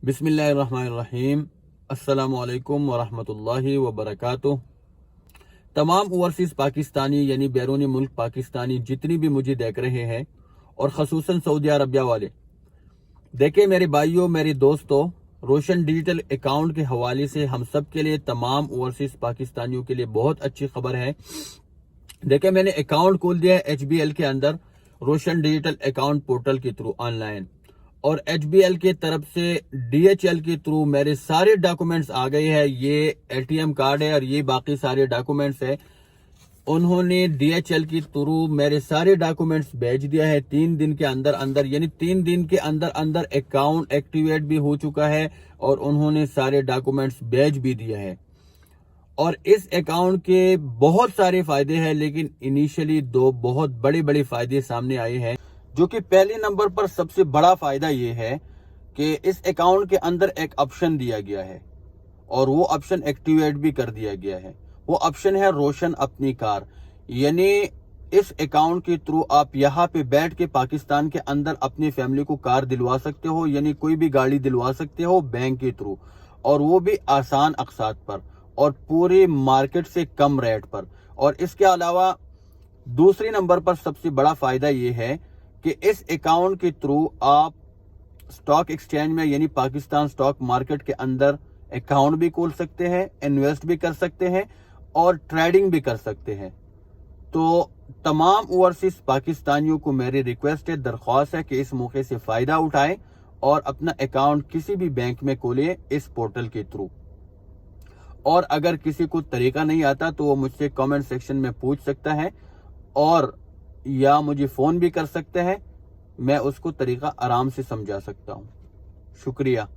बिस्मिल्लाहिर्रहमानिर्रहीम। अस्सलामु अलैकुम वरहमतुल्लाहि वबरकातुह। तमाम ओवरसीज़ पाकिस्तानी यानी बैरूनी मुल्क पाकिस्तानी जितनी भी मुझे देख रहे हैं और ख़ुसूसन सऊदी अरबिया वाले, देखें मेरे भाइयों मेरे दोस्तों, रोशन डिजिटल अकाउंट के हवाले से हम सब के लिए, तमाम ओवरसीज़ पाकिस्तानियों के लिए बहुत अच्छी खबर है। देखें मैंने अकाउंट खोल दिया है HBL के अंदर, रोशन डिजिटल अकाउंट पोर्टल के थ्रू ऑनलाइन, और HBL के तरफ से DHL के थ्रू मेरे सारे डॉक्यूमेंट्स आ गए हैं। ये ATM कार्ड है और ये बाकी सारे डॉक्यूमेंट्स है। उन्होंने DHL के थ्रू मेरे सारे डॉक्यूमेंट्स भेज दिया है 3 दिन के अंदर अंदर, यानी 3 दिन के अंदर अंदर अकाउंट एक्टिवेट भी हो चुका है और उन्होंने सारे डॉक्यूमेंट्स भेज भी दिया है। और इस अकाउंट के बहुत सारे फायदे हैं, लेकिन इनिशियली 2 बहुत बड़े बड़े फायदे सामने आए हैं। जो कि पहले नंबर पर सबसे बड़ा फायदा ये है कि इस अकाउंट के अंदर एक ऑप्शन दिया गया है और वो ऑप्शन एक्टिवेट भी कर दिया गया है। वो ऑप्शन है रोशन अपनी कार, यानी इस अकाउंट के थ्रू आप यहाँ पे बैठ के पाकिस्तान के अंदर अपनी फैमिली को कार दिलवा सकते हो, यानी कोई भी गाड़ी दिलवा सकते हो बैंक के थ्रू, और वो भी आसान अक़सात पर और पूरे मार्केट से कम रेट पर। और इसके अलावा दूसरे नंबर पर सबसे बड़ा फायदा ये है कि इस अकाउंट के थ्रू आप स्टॉक एक्सचेंज में यानी पाकिस्तान स्टॉक मार्केट के अंदर अकाउंट भी खोल सकते हैं, इन्वेस्ट भी कर सकते हैं और ट्रेडिंग भी कर सकते हैं। तो तमाम ओवरसीज पाकिस्तानियों को मेरी रिक्वेस्ट है, दरख्वास्त है कि इस मौके से फायदा उठाएं और अपना अकाउंट किसी भी बैंक में खोलें इस पोर्टल के थ्रू। और अगर किसी को तरीका नहीं आता तो वो मुझसे कमेंट सेक्शन में पूछ सकता है और या मुझे फ़ोन भी कर सकते हैं, मैं उसको तरीका आराम से समझा सकता हूँ। शुक्रिया।